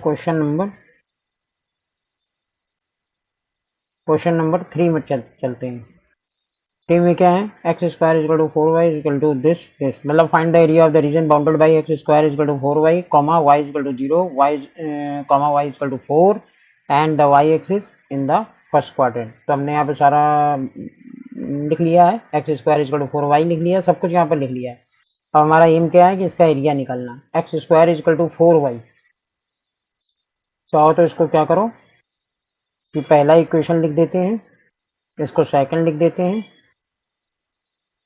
Question number 3 में चलते हैं। 3 में क्या है, x square is equal to 4y is equal to this मतलब find the area of the region bounded by x square is equal to 4y comma y is equal to 0 comma y is equal to 4 and the y axis in the first quadrant. तो हमने यहाँ पे सारा लिख लिया है, x square is equal to 4y लिख लिया, सब कुछ यहाँ पर लिख लिया है। अब हमारा एम क्या है कि इसका एरिया निकालना। X square is equal to 4y, चाहो तो इसको क्या करो कि पहला इक्वेशन लिख देते हैं, इसको सेकंड लिख देते हैं,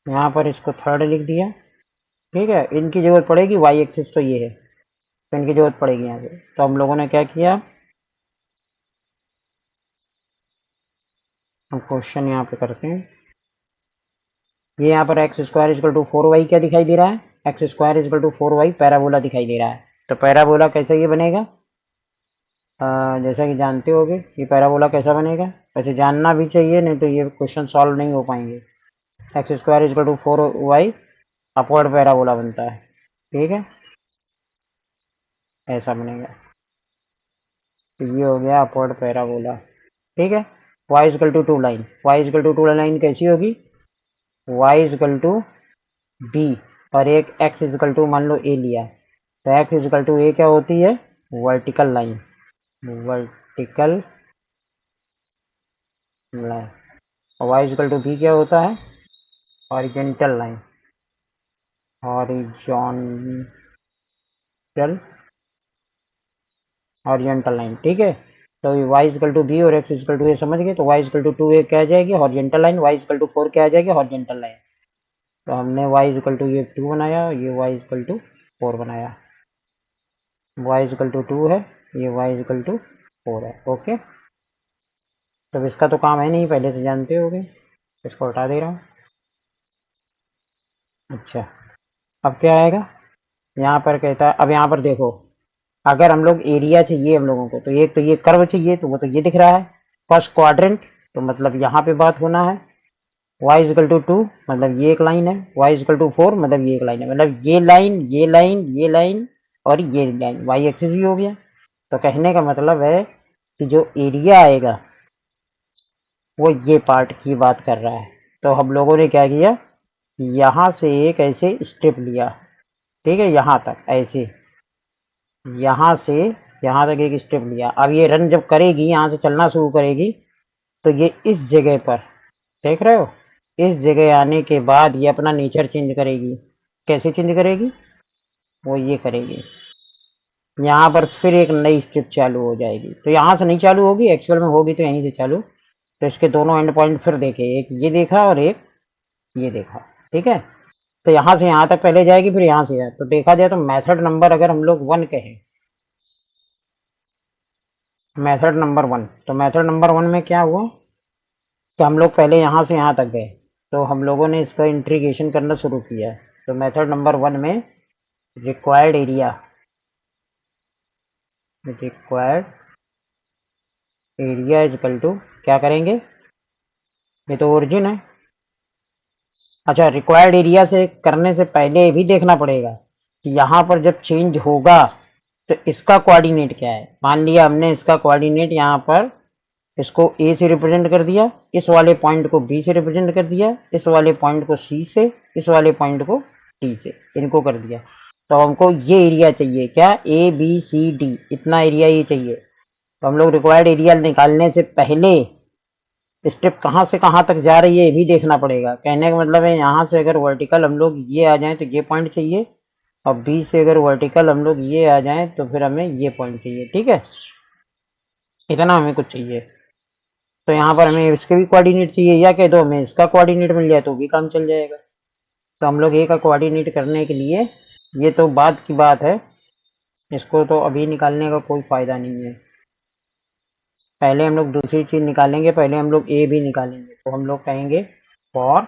यहाँ पर इसको थर्ड लिख दिया। ठीक है, इनकी जरूरत पड़ेगी, वाई एक्सिस तो ये है तो इनकी जरूरत पड़ेगी यहाँ पे। तो हम लोगों ने क्या किया, हम क्वेश्चन यहाँ पे करते हैं। ये यहाँ पर x square is equal to 4y क्या दिखाई दे रहा है, x square is equal to 4y parabola दिखाई दे रहा है। तो पैराबोला कैसे ये बनेगा, जैसा कि जानते होगे ये पैराबोला कैसा बनेगा, वैसे जानना भी चाहिए, नहीं तो ये क्वेश्चन सॉल्व नहीं हो पाएंगे। X square is equal to 4y upward parabola बनता है। ठीक है, ऐसा बनेगा। तो ये हो गया अपवर्ड पैराबोला। ठीक है, y is equal to 2 line, y is equal to 2 line कैसी होगी, y इजकल टू b और एक x इजकल टू मान लो a लिया, तो x इजकल टू a क्या होती है, वर्टिकल लाइन, वर्टिकल लाइन। और y इजकल टू b क्या होता है, हॉरिजॉन्टल लाइन, हॉरिजॉन्टल लाइन। ठीक है, तो y इजकल टू b और x इजकल टू a समझ गए। तो y इजकल टू 2a क्या आ जाएगी, horizontal line, y is equal to 4 क्या आ जाएगी, हॉरिजॉन्टल लाइन। तो हमने y इजकल टू ये 2 बनाया, ये y इजकल टू 4 बनाया, y इजकल टू 2 है, ये y इजकल टू 4 है। ओके, तो इसका तो काम है नहीं, पहले से जानते होगे, इसको हटा दे रहा हूँ। अच्छा, अब क्या आएगा, यहाँ पर कहता है, अब यहाँ पर देखो, अगर हम लोग एरिया चाहिए हम लोगों को, तो एक तो ये कर्व चाहिए, तो वो तो ये दिख रहा है फर्स्ट क्वाड्रेंट, तो मतलब यहाँ पे बात होना है। y इजकल टू 2 मतलब ये एक लाइन है, y इजकल टू 4 मतलब ये एक लाइन है, मतलब ये लाइन ये लाइन ये लाइन और ये लाइन, y एक्सिस भी हो गया। तो कहने का मतलब है कि जो एरिया आएगा वो ये पार्ट की बात कर रहा है। तो हम लोगों ने क्या किया, यहाँ से एक ऐसे स्टेप लिया, ठीक है, यहाँ तक ऐसे, यहाँ से यहाँ तक एक स्टेप लिया। अब ये रन जब करेगी, यहाँ से चलना शुरू करेगी, तो ये इस जगह पर देख रहे हो, इस जगह आने के बाद ये अपना नेचर चेंज करेगी। कैसे चेंज करेगी, वो ये करेगी, यहाँ पर फिर एक नई स्टेप चालू हो जाएगी। तो यहाँ से नहीं चालू होगी, एक्चुअल में होगी तो यहीं से चालू। तो इसके दोनों एंड पॉइंट फिर देखे, एक ये देखा और एक ये देखा। ठीक है, तो यहाँ से यहाँ तक पहले जाएगी, फिर यहाँ से तो देखा जाए तो मेथड नंबर अगर हम लोग 1 कहें, मेथड नंबर 1, तो मेथड नंबर 1 में क्या हुआ कि हम लोग पहले यहाँ से यहाँ तक गए, तो हम लोगों ने इसका इंटीग्रेशन करना शुरू किया। तो मेथड नंबर 1 में रिक्वायर्ड एरिया इजकल टू क्या करेंगे, ये तो ओरिजिन है। अच्छा, रिक्वायर्ड एरिया से करने से पहले भी देखना पड़ेगा कि यहाँ पर जब चेंज होगा तो इसका कोऑर्डिनेट क्या है। मान लिया हमने इसका कोऑर्डिनेट यहाँ पर इसको ए से रिप्रेजेंट कर दिया, इस वाले पॉइंट को बी से रिप्रेजेंट कर दिया, इस वाले पॉइंट को सी से, इस वाले पॉइंट को डी से, इनको कर दिया। तो हमको ये एरिया चाहिए, क्या, ए बी सी डी, इतना एरिया ये चाहिए। तो हम लोग रिक्वायर्ड एरिया निकालने से पहले स्टेप कहाँ से कहाँ तक जा रही है ये भी देखना पड़ेगा। कहने का मतलब है, यहाँ से अगर वर्टिकल हम लोग ये आ जाए तो ये पॉइंट चाहिए, और बी से अगर वर्टिकल हम लोग ये आ जाए तो फिर हमें ये पॉइंट चाहिए। ठीक है, इतना हमें कुछ चाहिए। तो यहाँ पर हमें इसके भी कोऑर्डिनेट चाहिए, या कह दो हमें इसका कोऑर्डिनेट मिल जाए तो भी काम चल जाएगा। तो हम लोग ए का कोऑर्डिनेट करने के लिए, ये तो बाद की बात है, इसको तो अभी निकालने का कोई फायदा नहीं है। पहले हम लोग दूसरी चीज निकालेंगे, पहले हम लोग ए भी निकालेंगे। तो हम लोग कहेंगे फॉर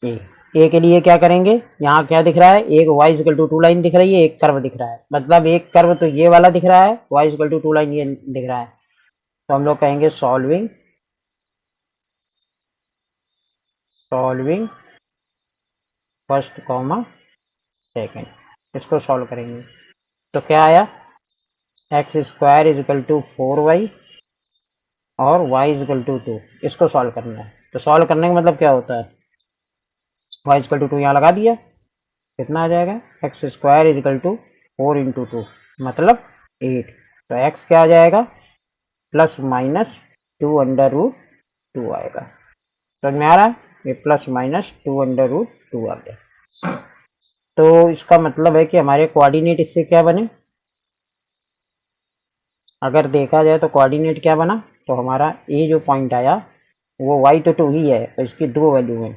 ए के लिए क्या करेंगे, यहाँ क्या दिख रहा है, एक y इक्वल टू 2 लाइन दिख रही है, एक कर्व दिख रहा है, मतलब एक कर्व तो ये वाला दिख रहा है, y इक्वल टू 2 लाइन ये दिख रहा है। तो हम लोग कहेंगे सॉल्विंग फर्स्ट कॉमा सेकंड, इसको सॉल्व करेंगे। तो क्या आया, x square is equal to 4y और y इज इक्वल टू 2। इसको सॉल्व करना है। तो सॉल्व करने का मतलब क्या होता है, y इज इक्वल टू 2 यहाँ लगा दिया, कितना आ जाएगा, x square is equal to 4 into 2 मतलब 8। तो x क्या आ जाएगा, प्लस माइनस 2 अंडर रूट 2 आएगा। समझ में आ रहा है, ये प्लस माइनस 2 अंडर रूट 2 आ गया। तो इसका मतलब है कि हमारे कोऑर्डिनेट इससे क्या बने, अगर देखा जाए तो कोऑर्डिनेट क्या बना, तो हमारा ये जो पॉइंट आया वो y तो 2 ही है और इसकी 2 वैल्यू है,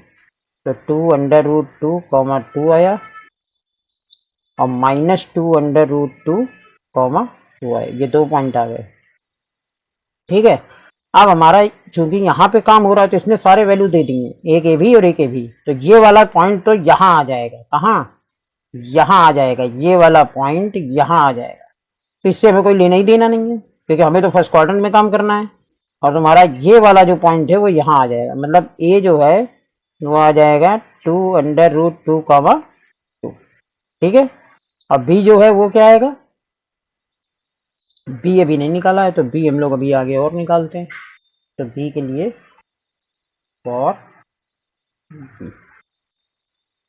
तो 2 अंडर रूट 2 कॉमा 2 आया और माइनस 2 अंडर रूट 2 कॉमा 2 आया, ये 2 पॉइंट आ गए। ठीक है, अब हमारा चूंकि यहाँ पे काम हो रहा है तो इसने सारे वैल्यू दे दी हैं, एक ए भी और एक ए भी, तो ये वाला पॉइंट तो यहाँ आ जाएगा, कहाँ, यहाँ आ जाएगा, ये वाला पॉइंट यहाँ आ जाएगा। तो इससे हमें कोई लेना ही देना नहीं है क्योंकि हमें तो फर्स्ट क्वाड्रेंट में काम करना है, और तुम्हारा ये वाला जो पॉइंट है वो यहाँ आ जाएगा, मतलब ए जो है वो आ जाएगा 2 अंडर रूट 2 कॉमा 2। ठीक है, अब बी जो है वो क्या आएगा, बी अभी नहीं निकाला है तो बी हम लोग अभी आगे और निकालते हैं। तो बी के लिए फॉर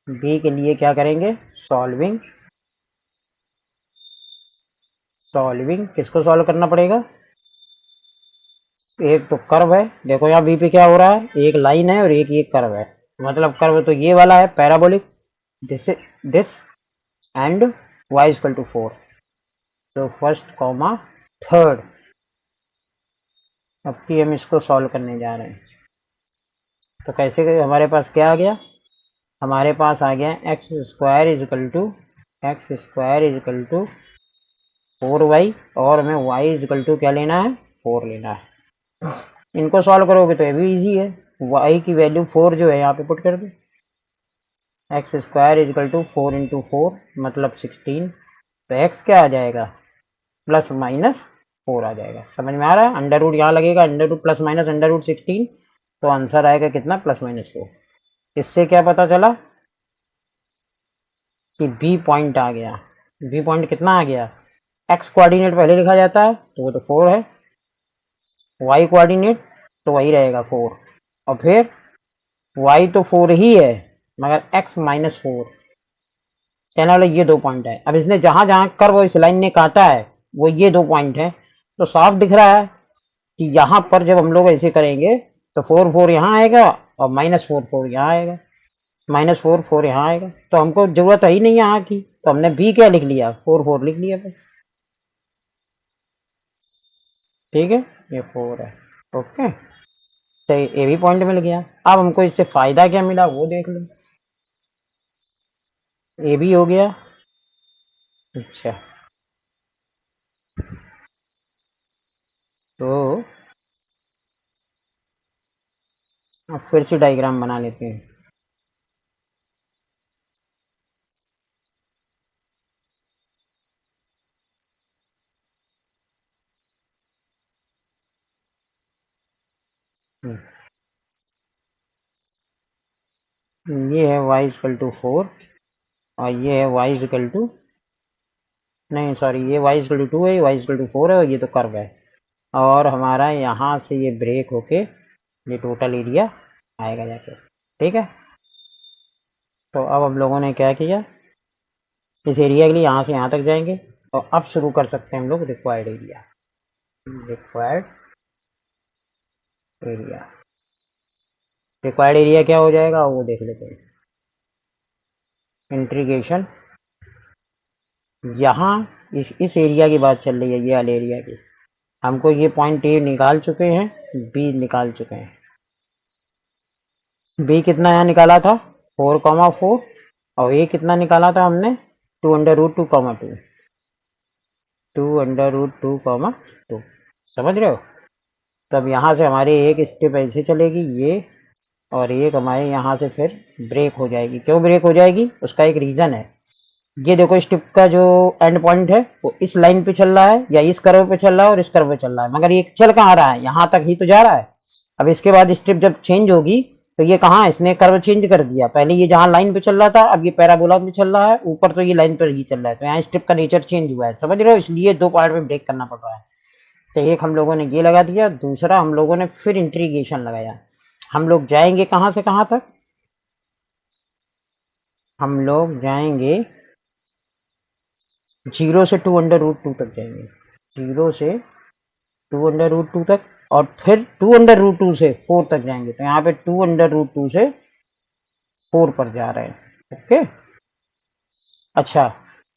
बी के लिए क्या करेंगे, सॉल्विंग किसको सॉल्व करना पड़ेगा, एक तो कर्व है, देखो यहाँ बी पे क्या हो रहा है, एक लाइन है और एक ये कर्व है, मतलब कर्व तो ये वाला है parabolic, this and y equal to 4। तो फर्स्ट कॉमा थर्ड, अब की हम इसको सॉल्व करने जा रहे हैं। तो कैसे गए, हमारे पास क्या आ गया, हमारे पास आ गया x square is equal to 4y और हमें y इज इक्वल टू क्या लेना है, 4 लेना है। इनको सॉल्व करोगे तो ये भी इजी है, y की वैल्यू 4 जो है यहाँ पे पुट कर दो, x square is equal to 4 into 4 मतलब 16। तो x क्या आ जाएगा, प्लस माइनस 4 आ जाएगा। समझ में आ रहा है, अंडर रूट यहाँ लगेगा, under root plus minus under root 16, तो आंसर आएगा कितना, प्लस माइनस 4। इससे क्या पता चला कि बी पॉइंट आ गया। बी पॉइंट कितना आ गया, एक्स कोऑर्डिनेट पहले लिखा जाता है तो वो तो 4 है, वाई कोऑर्डिनेट तो वही रहेगा 4, और फिर y तो 4 ही है मगर x माइनस 4, कहने वाला ये 2 पॉइंट है। अब इसने जहां जहां कर्व इस लाइन ने काटा है वो ये 2 पॉइंट है, तो साफ दिख रहा है कि यहाँ पर जब हम लोग ऐसे करेंगे तो 4 4 यहाँ आएगा और माइनस 4 4 यहाँ आएगा, माइनस 4 4 यहाँ आएगा, तो हमको जरूरत है ही नहीं यहाँ की, तो हमने बी क्या लिख लिया, 4 4 लिख लिया बस। ठीक है, ये 4 है, ओके, तो ये भी पॉइंट मिल गया। अब हमको इससे फायदा क्या मिला वो देख लो, ये भी हो गया। अच्छा, तो अब फिर से डायग्राम बना लेते हैं। ये है y इक्वल टू 4 और ये है y इक्वल टू, नहीं सॉरी, ये y इक्वल टू 2 है, y इक्वल टू 4 है और ये तो कर्व है, और हमारा यहाँ से ये ब्रेक होके ये टोटल एरिया आएगा जाके। ठीक है, तो अब हम लोगों ने क्या किया, इस एरिया के लिए यहाँ से यहाँ तक जाएंगे और अब शुरू कर सकते हैं हम लोग रिक्वायर्ड एरिया। रिक्वायर्ड एरिया क्या हो जाएगा वो देख लेते हैं। इंटीग्रेशन, यहाँ इस एरिया की बात चल रही है, ये वाले एरिया की, हमको ये पॉइंट ए निकाल चुके हैं, बी निकाल चुके हैं। बी कितना यहाँ निकाला था, 4,4, और ए कितना निकाला था हमने, 2 under root 2 comma 2, 2 under root 2 comma 2। समझ रहे हो, तब यहाँ से हमारी एक स्टेप ऐसे चलेगी ये, और एक हमारे यहाँ से फिर ब्रेक हो जाएगी। क्यों ब्रेक हो जाएगी, उसका एक रीज़न है। ये देखो स्टिप का जो एंड पॉइंट है वो इस लाइन पे चल रहा है या इस कर्व पे चल रहा है और इस कर्व पे चल रहा है, मगर ये चल कहाँ रहा है, यहाँ तक ही तो जा रहा है। अब इसके बाद स्ट्रिप जब चेंज होगी तो ये कहाँ इसने कर्व चेंज कर दिया, पहले ये जहाँ लाइन पे चल रहा था अब ये पैराबोला में चल रहा है, ऊपर तो ये लाइन पर ही चल रहा है, तो यहाँ स्ट्रिप का नेचर चेंज हुआ है, समझ रहे हो, इसलिए दो पार्ट में ब्रेक करना पड़ रहा है। तो एक हम लोगों ने ये लगा दिया, दूसरा हम लोगों ने फिर इंटीग्रेशन लगाया। हम लोग जाएंगे कहाँ से कहाँ तक, हम लोग जाएंगे 0 से 2√2 तक जाएंगे, 0 से 2√2 तक, और फिर 2√2 से 4 तक जाएंगे, तो यहाँ पे 2√2 से 4 पर जा रहे हैं। ओके, अच्छा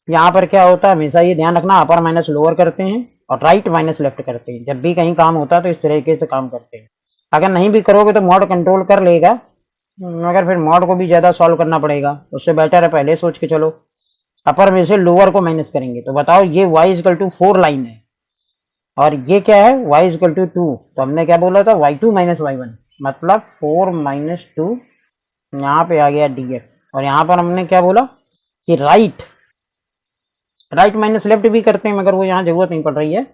यहाँ पर क्या होता है, हमेशा ये ध्यान रखना, अपर माइनस लोअर करते हैं और राइट माइनस लेफ्ट करते हैं, जब भी कहीं काम होता है तो इस तरीके से काम करते हैं। अगर नहीं भी करोगे तो मॉड कंट्रोल कर लेगा, मगर फिर मॉड को भी ज्यादा सॉल्व करना पड़ेगा, उससे बेटर है पहले सोच के चलो। अपर में से लोअर को माइनस करेंगे, तो बताओ ये y = 4 लाइन है और ये क्या है y = 2, तो हमने क्या बोला था y2 - y1, मतलब 4 - 2, यहाँ पे आ गया dx, और यहाँ पर हमने क्या बोला कि राइट माइनस लेफ्ट भी करते हैं, मगर वो यहाँ जरूरत नहीं पड़ रही है,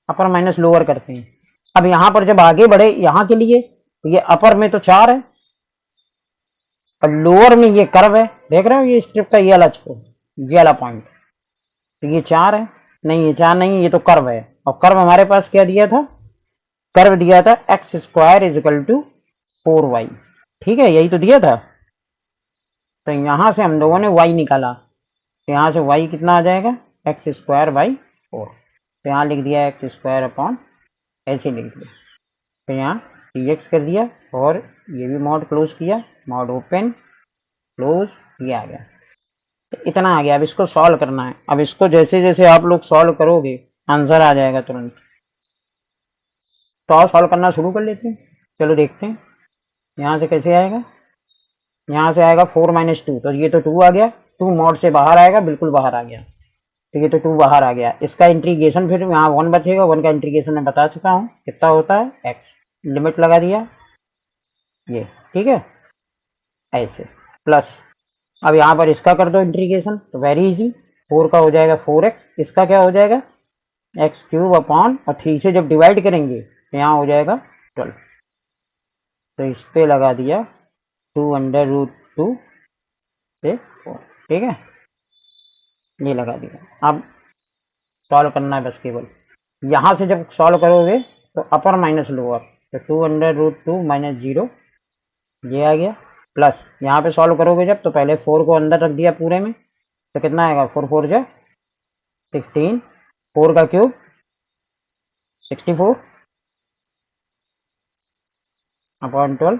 अपर माइनस लोअर करते हैं। अब यहाँ पर जब आगे बढ़े यहाँ के लिए, तो ये अपर में तो 4 है और लोअर में ये कर्व है, देख रहे हो ये स्ट्रिप का ये वाला पॉइंट, तो ये 4 है, नहीं ये 4 नहीं, ये तो कर्व है, और कर्व हमारे पास क्या दिया था, कर्व दिया था x² = 4y, ठीक है, यही तो दिया था। तो यहां से हम लोगों ने y निकाला, तो यहाँ से y कितना आ जाएगा, x² / 4, तो यहाँ लिख दिया x² ऐसे लिख दिया, तो यहाँ dx कर दिया, और ये भी मॉड क्लोज किया, मॉड ओपन क्लोज, ये आ गया, तो इतना आ गया। अब इसको सॉल्व करना है, अब इसको जैसे जैसे आप लोग सॉल्व करोगे आंसर आ जाएगा तुरंत। तो आओ सॉल्व करना शुरू कर लेते हैं, चलो देखते हैं यहाँ से कैसे आएगा। यहाँ से आएगा 4 - 2, तो ये तो 2 आ गया, 2 मॉड से बाहर आएगा, बिल्कुल बाहर आ गया, तो ये तो 2 बाहर आ गया, इसका इंटीग्रेशन फिर यहाँ 1 बचेगा, 1 का इंटीग्रेशन मैं बता चुका हूँ कितना होता है, x, लिमिट लगा दिया ये, ठीक है, ऐसे प्लस, अब यहाँ पर इसका कर दो इंटीग्रेशन, तो वेरी इजी, 4 का हो जाएगा 4x, इसका क्या हो जाएगा x³ और 3 से जब डिवाइड करेंगे तो यहाँ हो जाएगा 12, तो इस पे लगा दिया 2√2 से 4, ठीक है, ये लगा दिया। अब सॉल्व करना है बस केवल, यहाँ से जब सॉल्व करोगे तो अपर माइनस लोअर, तो 2√2 - 0 ये आ गया, प्लस यहाँ पे सॉल्व करोगे जब, तो पहले 4 को अंदर रख दिया पूरे में, तो कितना आएगा 4 4 जा 16, 4 का क्यूब 64 अपॉन 12,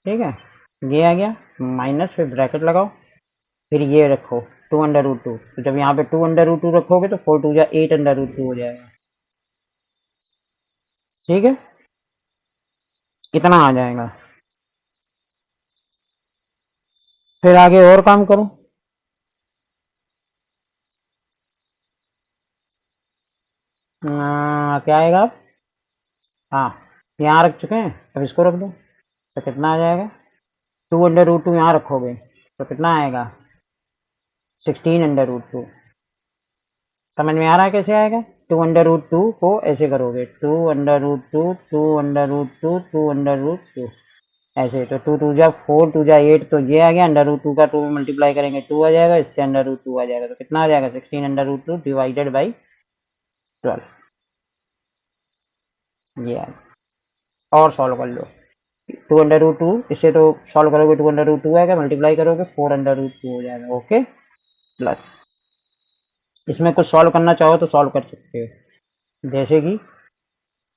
ठीक है, ये आ गया, माइनस फिर ब्रैकेट लगाओ, फिर ये रखो 2√2, तो जब यहाँ पे 2√2 रखोगे तो 4 2 जा 8√2 हो जाएगा, ठीक है, इतना आ जाएगा। फिर आगे और काम करो, क्या आएगा अब, हाँ यहाँ रख चुके हैं, अब इसको रख दो, तो कितना आ जाएगा 2√2 यहाँ रखोगे तो कितना आएगा 16√2, समझ में आ रहा है कैसे आएगा, 2√2 को ऐसे करोगे 2√2 2√2 2√2 ऐसे, तो 2 2 जा 4 2 जा 8, तो ये आ गया, √2 का 2 में मल्टीप्लाई करेंगे 2 आ जाएगा, इससे √2 आ जाएगा, तो कितना आ जाएगा 16√2 डिवाइडेड बाई 12, ये आ गया। और सॉल्व कर लो, 2√2 इससे तो सॉल्व करोगे 2√2 आएगा, मल्टीप्लाई करोगे 4√2 हो जाएगा, ओके, प्लस इसमें कुछ सॉल्व करना चाहो तो सॉल्व कर सकते हो, जैसे कि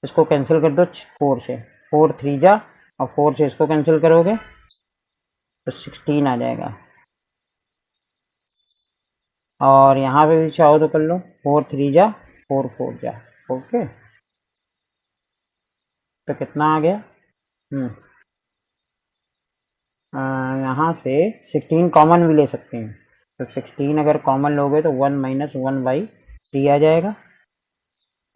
इसको कैंसिल कर दो 4 से, 4 3 जा, और 4 से इसको कैंसिल करोगे तो 16 आ जाएगा, और यहाँ पे भी चाहो तो कर लो 4 3 जा 4 4 जा, ओके, तो कितना आ गया, यहाँ से 16 कॉमन भी ले सकते हैं, तो 16 अगर कॉमन लोगे तो 1 - 1/3 आ जाएगा,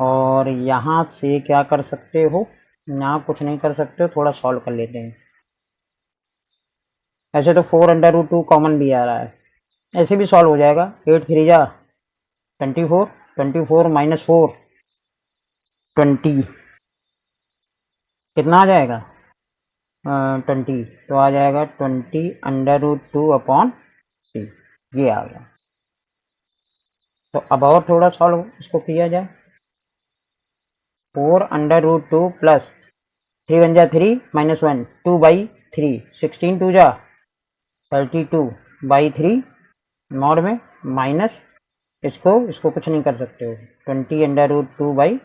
और यहाँ से क्या कर सकते हो, यहाँ कुछ नहीं कर सकते हो, थोड़ा सॉल्व कर लेते हैं, ऐसे तो 4√2 कॉमन भी आ रहा है, ऐसे भी सॉल्व हो जाएगा, 8 3 जा 24 24 - 4 20, कितना आ जाएगा 20, तो आ जाएगा 20√2/3, ये आ गया। तो अब और थोड़ा सॉल्व इसको किया जाए। 4√2 प्लस 3 × 3 -1 2/3 16 2 जा 32/3 मॉड में माइनस इसको कुछ नहीं कर सकते हो 20√2/3।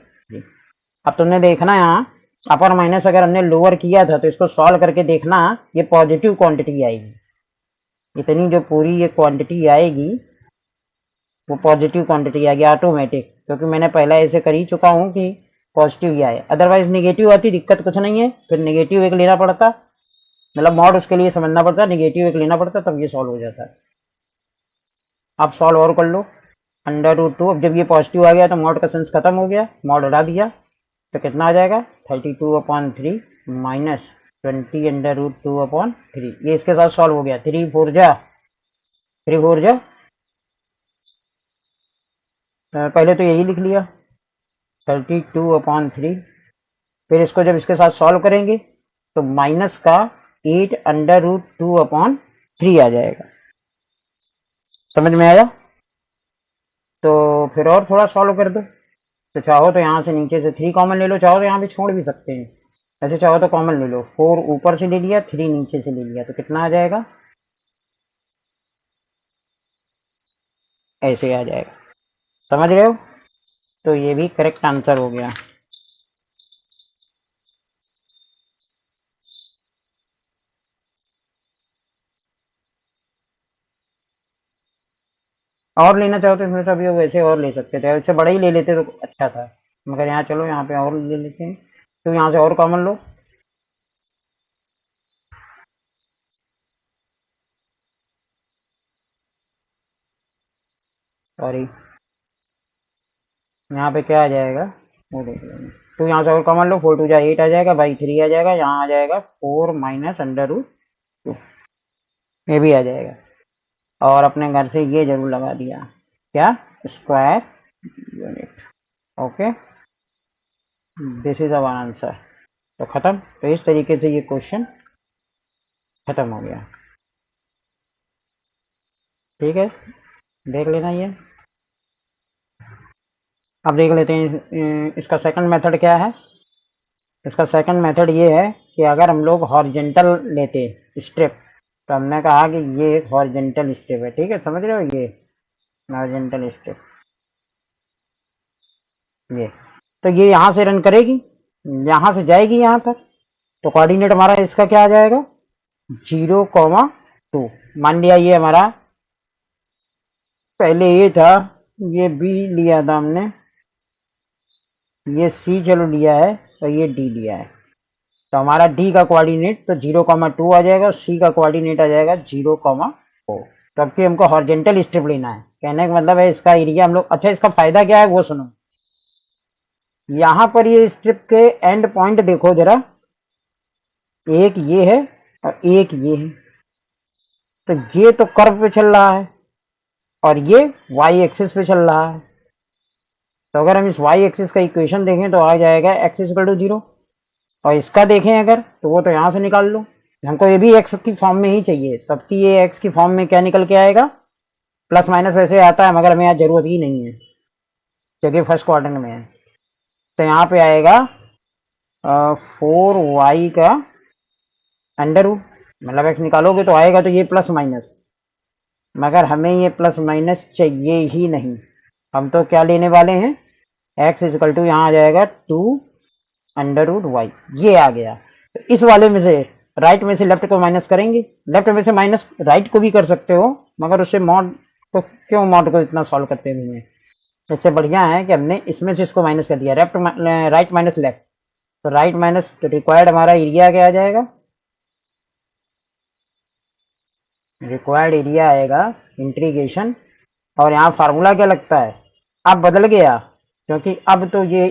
अब तुमने देखना यहाँ अपर माइनस अगर हमने लोअर किया था तो इसको सॉल्व करके देखना ये पॉजिटिव क्वांटिटी आएगी। इतनी जो पूरी ये क्वांटिटी आएगी वो पॉजिटिव क्वांटिटी आएगी ऑटोमेटिक, क्योंकि मैंने पहले ऐसे कर ही चुका हूँ कि पॉजिटिव ही आए। अदरवाइज निगेटिव आती दिक्कत कुछ नहीं है, फिर निगेटिव एक लेना पड़ता, मतलब मॉड उसके लिए समझना पड़ता, निगेटिव एक लेना पड़ता, तब ये सॉल्व हो जाता है। अब सॉल्व और कर लो √2। अब जब ये पॉजिटिव आ गया तो मॉड का सेंस खत्म हो गया, मॉड हटा दिया तो कितना आ जाएगा 32/3 माइनस 20√2/3। ये इसके साथ सॉल्व हो गया। 3 4 जा पहले तो यही लिख लिया 32/3। फिर इसको जब इसके साथ सॉल्व करेंगे तो माइनस का 8√2/3 आ जाएगा। समझ में आया? तो फिर और थोड़ा सॉल्व कर दो। तो चाहो तो यहाँ से नीचे से 3 कॉमन ले लो, चाहो तो यहाँ भी छोड़ भी सकते हैं, ऐसे चाहो तो कॉमन ले लो। 4 ऊपर से ले लिया, 3 नीचे से ले लिया, तो कितना आ जाएगा ऐसे आ जाएगा। समझ रहे हो? तो ये भी करेक्ट आंसर हो गया। और लेना चाहो तो इसमें सभी वैसे और ले सकते थे, इससे बड़ा ही ले लेते तो अच्छा था, मगर यहाँ चलो यहाँ पे और ले लेते हैं। तो यहाँ से और कॉमन लो। सॉरी, यहाँ पे क्या आ जाएगा वो देख लेंगे। तो यहाँ से और कॉमन लो, 4 2 जा 8 आ जाएगा, बाई 3 आ जाएगा, यहाँ आ जाएगा 4 माइनस √2, ये भी आ जाएगा। और अपने घर से ये जरूर लगा दिया, क्या square unit. Okay, this is our answer. तो खत्म। तो इस तरीके से ये क्वेश्चन खत्म हो गया। ठीक है, देख लेना ये। अब देख लेते हैं इसका सेकंड मेथड क्या है। इसका सेकंड मेथड ये है कि अगर हम लोग हॉरिजेंटल लेते स्ट्रिप, तो हमने कहा कि ये एक हॉरिजेंटल स्ट्रिप है। ठीक है, समझ रहे हो? ये हॉरिजेंटल स्ट्रिप, ये तो ये यहाँ से रन करेगी, यहाँ से जाएगी यहाँ तक, तो कोऑर्डिनेट हमारा इसका क्या आ जाएगा 0,2। मान लिया ये हमारा पहले ये था, ये बी लिया था हमने, ये सी चलो लिया है, और ये डी लिया है। तो हमारा डी का कोऑर्डिनेट तो 0,2 आ जाएगा, और सी का कोऑर्डिनेट आ जाएगा 0,4। तो अब कि हमको हॉरिजेंटल स्ट्रिप लेना है, कहने का मतलब है इसका एरिया हम लोग। अच्छा, इसका फायदा क्या है वो सुनो। यहाँ पर ये स्ट्रिप के एंड पॉइंट देखो जरा, एक ये है और एक ये है। तो ये तो कर्व पे चल रहा है और ये वाई एक्सिस पे चल रहा है। तो अगर हम इस वाई एक्सिस का इक्वेशन देखें तो आ जाएगा x = 0, और इसका देखें अगर तो वो तो यहाँ से निकाल लो। हमको ये भी x की फॉर्म में ही चाहिए, तब कि ये x की फॉर्म में क्या निकल के आएगा, प्लस माइनस वैसे आता है, मगर हमें यहाँ जरूरत ही नहीं है क्योंकि फर्स्ट क्वाड्रेंट में है। तो यहाँ पे आएगा 4y का अंडर रूट, मतलब x निकालोगे तो आएगा तो ये प्लस माइनस, मगर हमें ये प्लस माइनस चाहिए ही नहीं। हम तो क्या लेने वाले हैं, x = यहाँ आ जाएगा 2√y, ये आ गया। तो इस वाले में से राइट में से लेफ्ट को माइनस करेंगे, लेफ्ट में से माइनस राइट को भी कर सकते हो, मगर उससे मॉड को क्यों, मॉड को इतना सॉल्व करते हैं। इससे बढ़िया है कि हमने इसमें से इसको माइनस कर दिया, राइट माइनस लेफ्ट। तो राइट माइनस रिक्वायर्ड हमारा एरिया क्या आ जाएगा, रिक्वायर्ड एरिया आएगा इंटीग्रेशन, और यहाँ फार्मूला क्या लगता है, अब बदल गया क्योंकि अब तो ये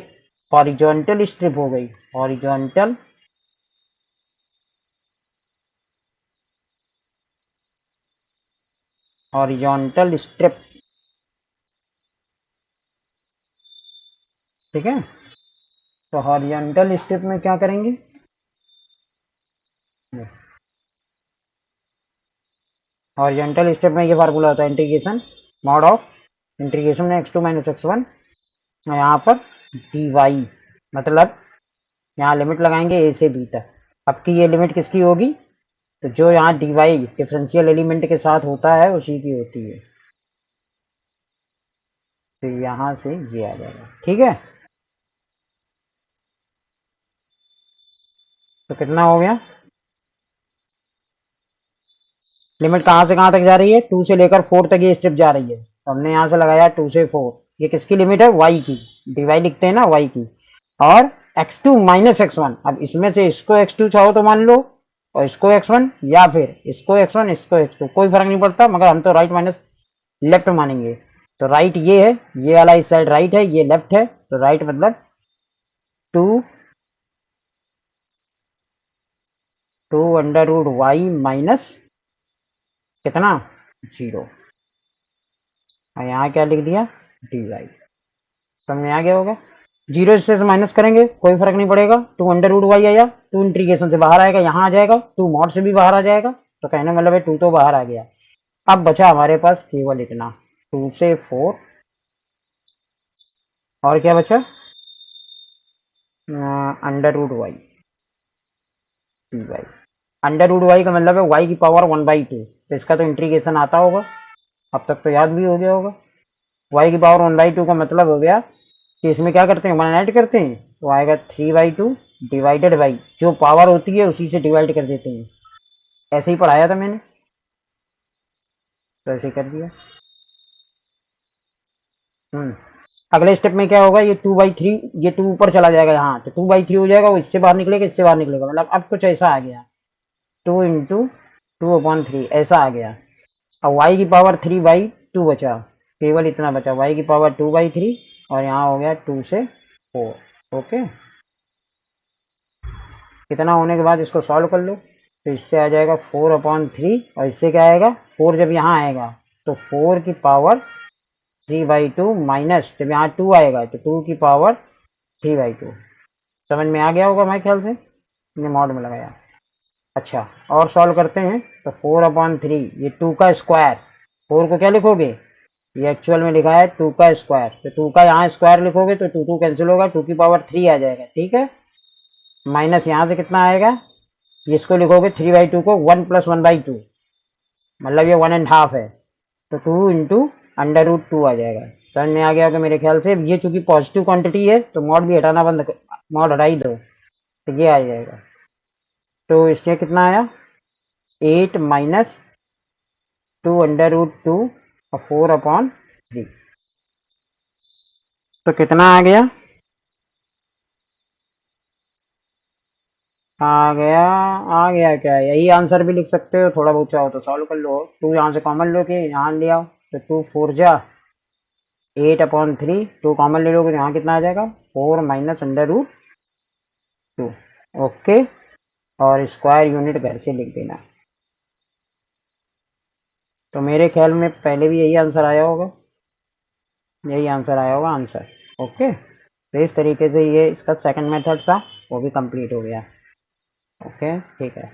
हॉरिजॉन्टल स्ट्रिप हो गई, हॉरिजॉन्टल हॉरिजॉन्टल स्ट्रिप। ठीक है, तो हॉरिजॉन्टल स्ट्रिप में क्या करेंगे, हॉरिजॉन्टल स्टेप में ये फार्मूला होता है इंटीग्रेशन मॉड ऑफ इंटीग्रेशन में x2 माइनस x1 यहाँ पर dy, मतलब यहाँ लिमिट लगाएंगे a से b तक। अब की ये लिमिट किसकी होगी, तो जो यहाँ dy डिफरेंशियल एलिमेंट के साथ होता है उसी की होती है। तो यहाँ से ये आ जाएगा, ठीक है। तो कितना हो गया, लिमिट कहाँ से कहाँ तक जा रही है, 2 से लेकर 4 तक ये स्टेप जा रही है। तो हमने यहाँ से लगाया 2 से 4, ये किसकी लिमिट है, y की, dy लिखते हैं ना y की, और x2 माइनस x1। अब इसमें से इसको x2 चाहो तो मान लो, और इसको x1, या फिर इसको x1 इसको x2, कोई फर्क नहीं पड़ता, मगर हम तो राइट माइनस लेफ्ट मानेंगे। तो राइट ये है, ये वाला इस साइड राइट है, ये लेफ्ट है, तो राइट मतलब 2 अंडर रूट वाई माइनस कितना 0, और यहाँ क्या लिख दिया dy। समझ में आ गया होगा। 0 से माइनस करेंगे कोई फर्क नहीं पड़ेगा, 2 अंडर रूट वाई आया, 2 इंटीग्रेशन से बाहर आएगा, यहाँ आ जाएगा, 2 मॉड से भी बाहर आ जाएगा, तो कहने मतलब है 2 तो बाहर आ गया। अब बचा हमारे पास केवल इतना, 2 से 4, और क्या बचा under root Y dy। Under root Y का मतलब है y की पावर 1/2, तो इसका तो इंटीग्रेशन आता होगा, अब तक तो याद भी हो गया होगा। y की पावर 1/2 का मतलब हो गया कि इसमें क्या करते हैं, 1 ऐड करते हैं, तो आएगा 3/2 डिवाइडेड बाई जो पावर होती है उसी से डिवाइड कर देते हैं। ऐसे ही पढ़ाया था मैंने, तो ऐसे कर दिया। अगले स्टेप में क्या होगा, ये 2/3, ये 2 ऊपर चला जाएगा यहाँ, तो 2/3 हो जाएगा, वो इससे बाहर निकलेगा, इससे बाहर निकलेगा, मतलब अब कुछ ऐसा आ गया, 2 इंटू 2/3 ऐसा आ गया। अब y की पावर 3/2 बचा, केवल इतना बचा, y की पावर 2/3, और यहाँ हो गया 2 से 4। ओके, कितना होने के बाद इसको सॉल्व कर लो, तो इससे आ जाएगा 4/3, और इससे क्या आएगा 4, जब यहाँ आएगा तो 4 की पावर 3/2 माइनस, जब यहाँ 2 आएगा तो 2 की पावर 3/2। समझ में आ गया होगा मेरे ख्याल से, मैंने मॉड में लगाया। अच्छा, और सॉल्व करते हैं, तो 4/3, ये 2 का स्क्वायर, 4 को क्या लिखोगे, ये एक्चुअल में लिखा है 2 का स्क्वायर, तो 2 का यहाँ स्क्वायर लिखोगे तो 2 कैंसिल होगा, 2 की पावर 3 आ जाएगा, ठीक है। माइनस यहाँ से कितना आएगा, इसको लिखोगे 3/2 को 1 + 1/2, मतलब ये 1.5 है, तो 2 इंटू अंडर रूट 2 आ जाएगा। समझ में आ गया होगा मेरे ख्याल से। ये चूंकि पॉजिटिव क्वांटिटी है तो मॉड भी हटाना मॉड हटा ही दो, तो ये आ जाएगा। तो इससे कितना आया, 8 माइनस 2 अंडर रूट 2 और 4/3, तो कितना आ गया, क्या, यही आंसर भी लिख सकते हो, थोड़ा बहुत चाहो तो सॉल्व कर लो। 2 यहाँ से कॉमन लो के यहाँ ले आओ, तो 2 4 जा 8/3, 2 कॉमन ले लोगे तो यहाँ कितना आ जाएगा 4 माइनस अंडर रूट 2। ओके, और स्क्वायर यूनिट घर से लिख देना। तो मेरे ख्याल में पहले भी यही आंसर आया होगा, आंसर। ओके, तो इस तरीके से ये इसका सेकंड मेथड था, वो भी कंप्लीट हो गया। ओके, ठीक है।